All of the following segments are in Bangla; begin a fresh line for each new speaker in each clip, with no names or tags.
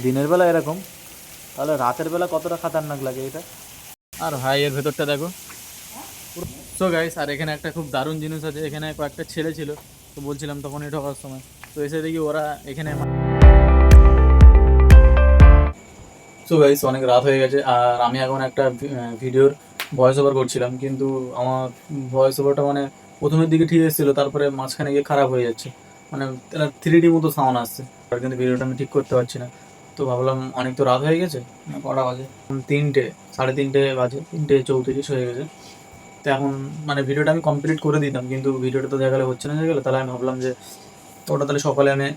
দিনের বেলা এরকম, তাহলে রাতের বেলা কতটা খাতারনাক লাগে এটা। আর ভাই এর ভেতরটা দেখো। সো গাইস, আর এখানে একটা খুব দারুণ জিনিস আছে, এখানে কয়েকটা ছেলে ছিল, তো বলছিলাম তখনই ঢোকার সময়, তো এসে দেখি ওরা এখানে। সো গাইস, অনেক রাত হয়ে গেছে আর আমি এখন একটা ভিডিওর ভয়েস ওভার করছিলাম, কিন্তু আমার ভয়েস ওভারটা মানে প্রথমের দিকে ঠিক এসেছিলো, তারপরে মাঝখানে গিয়ে খারাপ হয়ে যাচ্ছে, মানে 3D মতো সাউন্ড আসছে, আর কিন্তু ভিডিওটা আমি ঠিক করতে পারছি না। তো ভাবলাম অনেক তো রাত হয়ে গেছে, কটা বাজে, 3টে, 3:30 বাজে, 3:34 হয়ে গেছে। তো এখন মানে ভিডিওটা আমি কমপ্লিট করে দিতাম, কিন্তু ভিডিওটা তো দেখা গেলে হচ্ছে না, হয়ে গেলো, তাহলে আমি ভাবলাম যে ওটা তাহলে সকালে আমি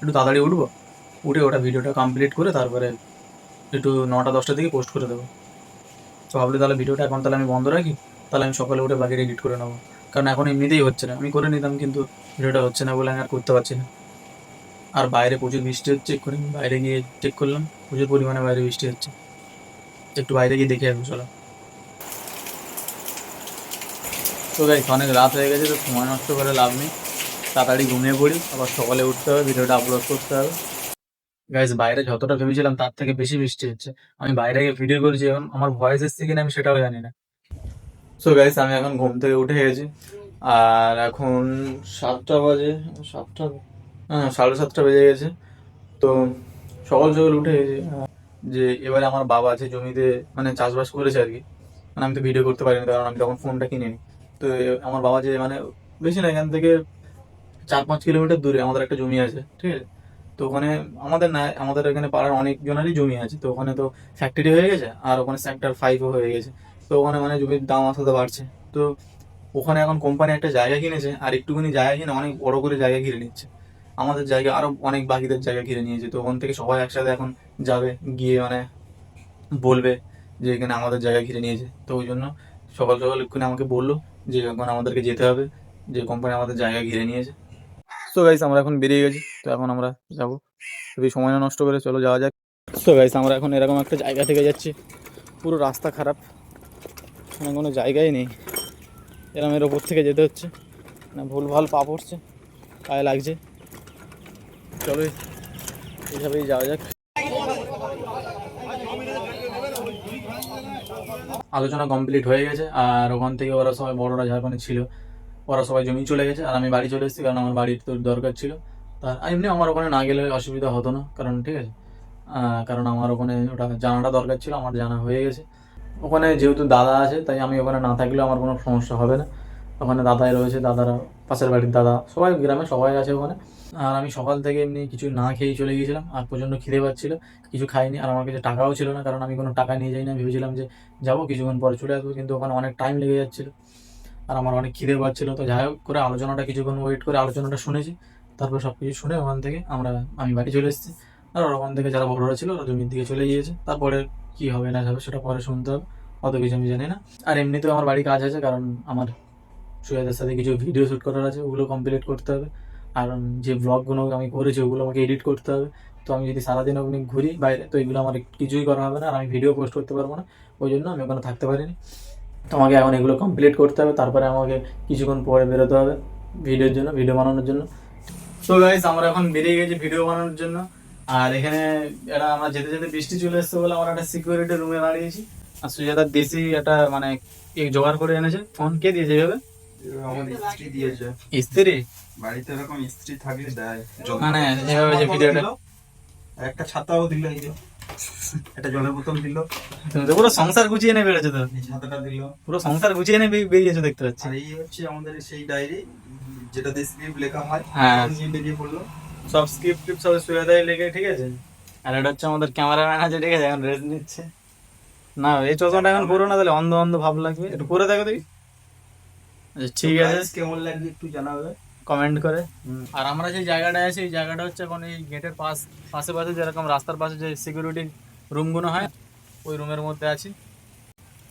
একটু তাড়াতাড়ি উঠবো, উঠে ওটা ভিডিওটা কমপ্লিট করে তারপরে একটু 9টা 10টার দিকে পোস্ট করে দেবো। তো ভাবলি তাহলে ভিডিওটা এখন তাহলে আমি বন্ধ রাখি, তাহলে আমি সকালে উঠে বাকিটা এডিট করে নেবো, কারণ এখন এমনিতেই হচ্ছে না, আমি করে নিতাম কিন্তু ভিডিওটা হচ্ছে না বলে আমি আর করতে পারছি না। আর বাইরে প্রচুর বৃষ্টি হচ্ছে, এক্ষুনি বাইরে গিয়ে চেক করলাম, প্রচুর পরিমাণে বাইরে বৃষ্টি হচ্ছে, একটু বাইরে গিয়ে দেখে আসবো চলো। তো গাইস, অনেক রাত হয়ে গেছে, তো সময় নষ্ট করে লাভ নেই, তাড়াতাড়ি ঘুমিয়ে পড়ি, আবার সকালে উঠতে হবে, ভিডিওটা আপলোড করতে হবে। গাইস, বাইরে যতটা ভেবেছিলাম তার থেকে বেশি বৃষ্টি হচ্ছে, আমি বাইরে গিয়ে ভিডিও করেছি, এখন আমার ভয়েস এসছে কিনা আমি সেটাও জানি না। সো গাইস, আমি এখন ঘুম থেকে উঠে গেছি, আর এখন 7টা বাজে, 7টা, হ্যাঁ 7:30 বেজে গেছে। তো সকাল সকাল উঠে গেছি, যে এবারে আমার বাবা আছে জমিতে, মানে চাষবাস করেছে আর কি, মানে আমি তো ভিডিও করতে পারিনি কারণ আমি তখন ফোনটা কিনিনি। তো আমার বাবা যে মানে বেশি না, এখান থেকে 4-5 কিলোমিটার দূরে আমাদের একটা জমি আছে, ঠিক আছে। তো ওখানে আমাদের না, আমাদের এখানে পাড়ার অনেক জনেরই জমি আছে, তো ওখানে তো ফ্যাক্টরি হয়ে গেছে, আর ওখানে সেক্টর 5ও হয়ে গেছে, তো ওখানে মানে জমির দাম আস্তে আস্তে বাড়ছে। তো ওখানে এখন কোম্পানি একটা জায়গা কিনেছে, আর একটুখানি জায়গা কিনে অনেক বড় করে জায়গা ঘিরে নিচ্ছে, আমাদের জায়গা আরো অনেক বাকিদের জায়গা ঘিরে নিয়েছে, তো ওখান থেকে সবাই একসাথে এখন যাবে, গিয়ে মানে বলবে যে এখানে আমাদের জায়গা ঘিরে নিয়েছে। তো ওই জন্য সকাল সকাল এক্ষুনি আমাকে বললো যে এখন আমাদেরকে যেতে হবে, যে কোম্পানি আমাদের জায়গা ঘিরে নিয়েছে। তো গাইস, আমরা এখন বেরিয়ে গেছি, তো এখন আমরা যাবো, যদি সময় না নষ্ট করে চলো যাওয়া যাক। তো গাইস, আমরা এখন এরকম একটা জায়গা থেকে যাচ্ছি, পুরো রাস্তা খারাপ, মানে কোনো জায়গাই নেই, এরমের ওপর থেকে যেতে হচ্ছে, না ভুল ভাল পা পড়ছে, পায়ে লাগছে, চলো এইভাবেই যাওয়া যাক। আলোচনা কমপ্লিট হয়ে গেছে, আর ওখান থেকে ওরা সবাই বড়রা ঝাড়খণ্ডে ছিল, ওরা সবাই জমি চলে গেছে, আর আমি বাড়ি চলে এসেছি, কারণ আমার বাড়ির তো দরকার ছিল। তার এমনি আমার ওখানে না গেলে অসুবিধা হতো না, কারণ ঠিক আছে, কারণ আমার ওখানে ওটা জানাটা দরকার ছিল, আমার জানা হয়ে গেছে। ওখানে যেহেতু দাদা আছে, তাই আমি ওখানে না থাকলেও আমার কোনো সমস্যা হবে না, ওখানে দাদাই রয়েছে, দাদারা, পাশের বাড়ির দাদা, সবাই গ্রামে সবাই আছে ওখানে। আর আমি সকাল থেকে এমনি কিছু না খেয়েই চলে গিয়েছিলাম, আর প্রচণ্ড খিদে পাচ্ছিল, কিছু খাইনি, আর আমার কাছে টাকাও ছিল না, কারণ আমি কোনো টাকা নিয়ে যাই না, ভেবেছিলাম যে যাবো কিছুক্ষণ পরে চলে আসবো, কিন্তু ওখানে অনেক টাইম লেগে যাচ্ছিলো, আর আমার অনেক খিদে পাচ্ছিলো। তো যাই হোক করে আলোচনাটা কিছুক্ষণ ওয়েট করে আলোচনাটা শুনেছি, তারপর সব কিছু শুনে ওখান থেকে আমি বাড়ি চলে এসেছি, আর ওখান থেকে যারা বড়রা ছিল ওরা জমির দিকে চলে গিয়েছে, তারপরে কি হবে না হবে সেটা পরে শুনতে হবে, অত কিছু আমি জানি না। আর এমনিতেও আমার বাড়ি কাজ আছে, কারণ আমার সুয়েদের সাথে কিছু ভিডিও শ্যুট করার আছে, ওগুলো কমপ্লিট করতে হবে, আর যে ব্লগগুলো আমি করেছি ওগুলো আমাকে এডিট করতে হবে। তো আমি যদি সারাদিন ওখানে ঘুরি বাইরে, তো এগুলো আমার কিছুই করা হবে না, আর আমি ভিডিও পোস্ট করতে পারবো না, ওই জন্য আমি ওখানে থাকতে পারিনি। তো আমাকে এখন এগুলো কমপ্লিট করতে হবে, তারপরে আমাকে কিছুক্ষণ পরে বেরোতে হবে ভিডিওর জন্য, ভিডিও বানানোর জন্য। তো গাইস, আমরা এখন বেরিয়ে গেছি ভিডিও বানানোর জন্য, আর এখানে এটা আমরা যেতে যেতে বৃষ্টি চলে এসছে বলে আমরা একটা সিকিউরিটি রুমে দাঁড়িয়েছি, আর সুজাতার দেশি একটা মানে জোগাড় করে এনেছে। ফোন কে দিয়েছে এভাবে?
আমাদের স্ত্রী দিয়েছে।
স্ত্রী?
বাড়িতে এরকম স্ত্রী থাকলে দেয়।
মানে এভাবে যে ভিডিওটা,
একটা ছাতাও দিল, এই যে একটা জলের বোতল দিল,
তুমি তো পুরো সংসার গুছিয়ে নিয়ে বেরোছো, তো
এই ছাতাটা দিল।
পুরো সংসার গুছিয়ে নিয়ে বেরিয়েছো দেখতে পাচ্ছি।
আর এই হচ্ছে আমাদের সেই ডায়েরি, যেটাতে স্ক্রিপ্ট লেখা হয়।
হ্যাঁ,
নিয়ে বেরিয়ে পড়লো।
সব স্ক্রিপ্ট সব সুজাতাই লেগে, ঠিক আছে। আর এটা হচ্ছে আমাদের ক্যামেরাম্যান আছে, ঠিক আছে, এখন রেস্ট নিচ্ছে। না, এই চশমাটা এখন পুরো না, তাহলে অন্ধ অন্ধ ভাব লাগবে, একটু পরে দেখো দেখি। আচ্ছা, ঠিক আছে,
কেমন লাগবে একটু জানাবে
কমেন্ট করে। আর আমরা যে জায়গাটায় আছি, এই জায়গাটা হচ্ছে এখন এই গেটের পাশে পাশে যেরকম রাস্তার পাশে যে সিকিউরিটি রুমগুলো হয়, ওই রুমের মধ্যে আছি।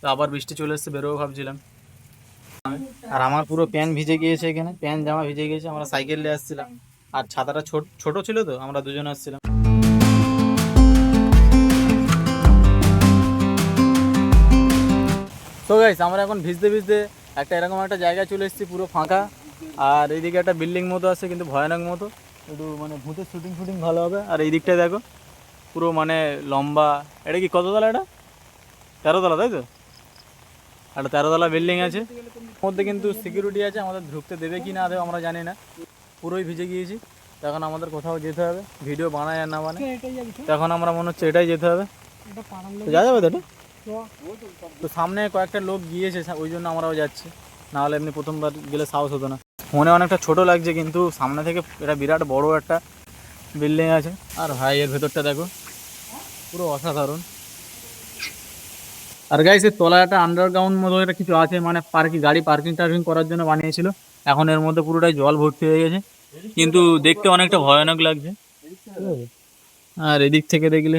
তো আবার বৃষ্টি চলে এসছে, বেরোবো ভাবছিলাম। আর আমার পুরো প্যান্ট ভিজে গিয়েছে, এখানে প্যান্ট জামা ভিজে গিয়েছে, আমরা সাইকেল নিয়ে আসছিলাম, আর ছাতাটা ছোট ছিল, তো আমরা দুজন আসছিলাম। তো গাইস, আমরা এখন ভিজতে ভিজতে একটা এরকম একটা জায়গায় চলে এসেছি, পুরো ফাঁকা, আর এইদিকে একটা বিল্ডিং মতো আছে, কিন্তু ভয়ানক মতো, একটু মানে ভূতের শুটিং ভালো হবে। আর এই দিকটায় দেখো, পুরো মানে লম্বা। এটা কি কততলা? এটা 13 তলা, তাই তো? একটা 13 তলা বিল্ডিং আছে, মধ্যে কিন্তু সিকিউরিটি আছে, আমাদের ঢুকতে দেবে কি না দেবে আমরা জানি না। পুরোই ভিজে গিয়েছি, তখন আমাদের কোথাও যেতে হবে, ভিডিও বানায় আর না বানায় তখন আমরা মনে হচ্ছে এটাই যেতে হবে। তো যা যাবে তো এটা, তো সামনে কয়েকটা লোক গিয়েছে ওই জন্য আমরাও যাচ্ছি, নাহলে এমনি প্রথমবার গেলে সাহস হতো না। ফোনে অনেকটা ছোট লাগছে কিন্তু সামনে থেকে এটা বিরাট বড় একটা বিল্ডিং আছে। আর ভাই এর ভেতরটা দেখো, পুরো অসাধারণ। আর গাইস এর তলায় একটা আন্ডারগ্রাউন্ড মতো একটা কিছু আছে, মানে গাড়ি পার্কিং টার্কিং করার জন্য বানিয়েছিল। এখন এর মধ্যে পুরোটাই জল ভর্তি হয়ে গেছে, কিন্তু দেখতে অনেকটা ভয়ানক লাগছে। ঠিক আছে? আর এদিক থেকে দেখলে,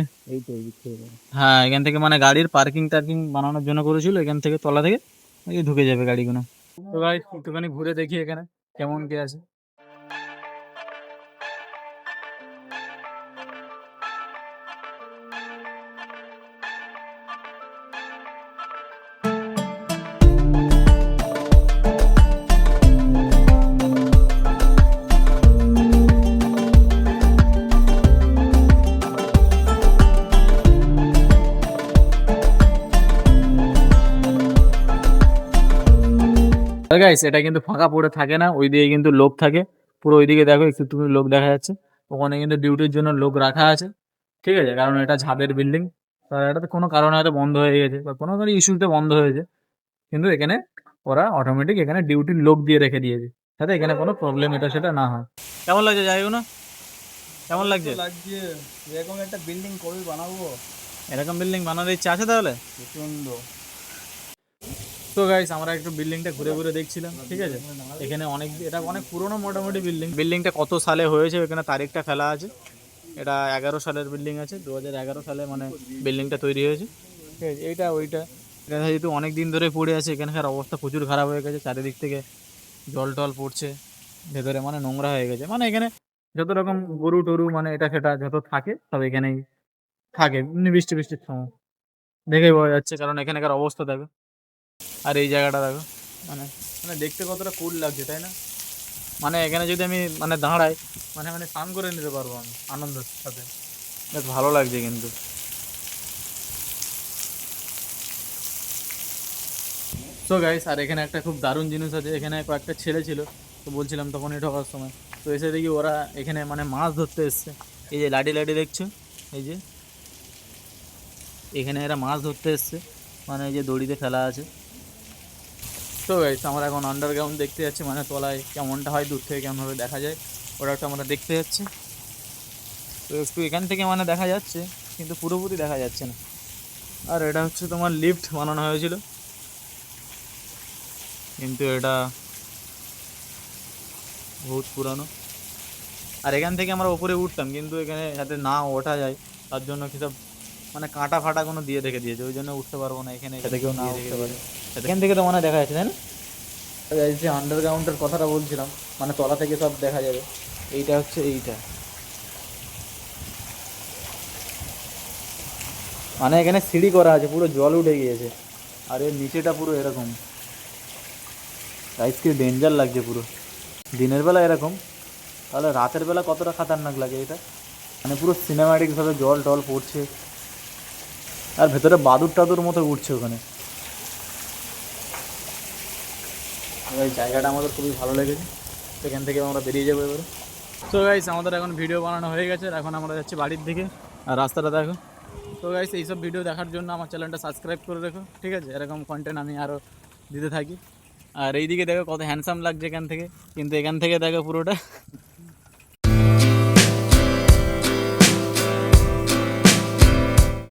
হ্যাঁ এখান থেকে মানে গাড়ির পার্কিং টার্কিং বানানোর জন্য করেছিল, এখান থেকে তলা থেকে এই ঢুকে যাবে গাড়িগুলো। তো গাইস একটুখানি ঘুরে দেখি এখানে কেমন কি আছে। গাইস এটা কিন্তু ফাঁকা পড়ে থাকে না, ওই দিকে কিন্তু লোক থাকে। পুরো ওইদিকে দেখো একটু তুমি লোক দেখা যাচ্ছে, ওখানে কিন্তু ডিউটির জন্য লোক রাখা আছে। ঠিক আছে, কারণ এটা ঝাদের বিল্ডিং, এটাতে কোনো কারণে হয়তো বন্ধ হয়ে গেছে বা কোনো কোনো ইস্যুতে বন্ধ হয়েছে, কিন্তু এখানে ওরা অটোমেটিক এখানে ডিউটির লোক দিয়ে রেখে দিয়েছে, যাতে এখানে কোনো প্রবলেম এটা সেটা না হয়। কেমন লাগছে যাই না, কেমন লাগছে?
লাগছে এরকম একটা বিল্ডিং কবে বানাবো,
এরকম বিল্ডিং বানানোর ইচ্ছা আছে তাহলে?
প্রচন্ড।
তো গাইস আমরা একটু বিল্ডিংটা ঘুরে ঘুরে দেখছিলাম। ঠিক আছে, এখানে এটা অনেক পুরনো মোটামুটি বিল্ডিংটা কত সালে হয়েছে এখানে তারিখটা ফেলা আছে। এটা 11 সালের বিল্ডিং আছে, 2011 সালে মানে বিল্ডিংটা তৈরি হয়েছে। ঠিক আছে, এইটা ওইটা এটা যেহেতু অনেক দিন ধরে পড়ে আছে, এখানকার অবস্থা প্রচুর খারাপ হয়ে গেছে, চারিদিক থেকে জল টল পড়ছে ভেতরে, মানে নোংরা হয়ে গেছে। মানে এখানে যত রকম গরু টরু মানে এটা সেটা যত থাকে সব এখানেই থাকে এমনি বৃষ্টি বৃষ্টির সময়, দেখেই বোঝা যাচ্ছে, কারণ এখানকার অবস্থা দেখো। আর এই জায়গাটা দেখো, মানে মানে দেখতে কতটা কুল লাগছে তাই না? মানে এখানে যদি আমি মানে দাঁড়াই, মানে মানে স্নান করে নিতে পারবো আমি আনন্দের সাথে, বেশ ভালো লাগছে কিন্তু। তো গাইস আর এখানে একটা খুব দারুণ জিনিস আছে, এখানে কয়েকটা ছেলে ছিল, তো বলছিলাম তখনই ঢোকার সময়, তো এসে দেখি ওরা এখানে মানে মাছ ধরতে এসছে। এই যে লাঠি লাঠি দেখছো, এই যে এখানে এরা মাছ ধরতে এসছে, মানে এই যে দড়িতে ফেলা আছে। তো গাইস আমরা এখন আন্ডারগ্রাউন্ড দেখতে যাচ্ছি, মানে তলায় কেমনটা হয়, দূর থেকে কেমনভাবে দেখা যায় ওটা একটা আমরা দেখতে যাচ্ছি। তো একটু এখান থেকে মানে দেখা যাচ্ছে, কিন্তু পুরোপুরি দেখা যাচ্ছে না। আর এটা হচ্ছে তোমার লিফট বানানো হয়েছিল, কিন্তু এটা বহুত পুরানো। আর এখান থেকে আমরা উপরে উঠতাম, কিন্তু এখানে যাতে না ওঠা যায় তার জন্য কিসব মানে কাঁটা ফাটা কোনো দিয়ে রেখে দিয়েছে, ওই জন্য উঠতে পারবো না এখানে, যাতে কেউ না উঠতে পারে। এখান থেকে তো মনে হয় দেখা যাচ্ছে তাই না? এই যে আন্ডারগ্রাউন্ডের কথাটা বলছিলাম, মানে তলা থেকে সব দেখা যাবে। এইটা হচ্ছে এইটা, মানে এখানে সিঁড়ি করা আছে, পুরো জল উঠে গিয়েছে, আর এর নিচেটা পুরো এরকম। গাইস কি ডেঞ্জার লাগছে পুরো, দিনের বেলা এরকম, তাহলে রাতের বেলা কতটা খাতারনাক লাগে এটা। মানে পুরো সিনেমাটিক ভাবে জল টল পড়ছে, আর ভেতরে বাদুর টাদুর মতো উঠছে ওখানে। এই জায়গাটা আমাদের খুবই ভালো লেগেছে, সেখান থেকে আমরা বেরিয়ে যাবো এবারে। তো গাইস আমাদের এখন ভিডিও বানানো হয়ে গেছে, আর এখন আমরা যাচ্ছি বাড়ির দিকে। আর রাস্তাটা দেখো। তো গাইস এইসব ভিডিও দেখার জন্য আমার চ্যানেলটা সাবস্ক্রাইব করে রেখো, ঠিক আছে? এরকম কন্টেন্ট আমি আরও দিতে থাকি। আর এইদিকে দেখো কত হ্যান্ডসাম লাগছে এখান থেকে, কিন্তু এখান থেকে দেখো পুরোটা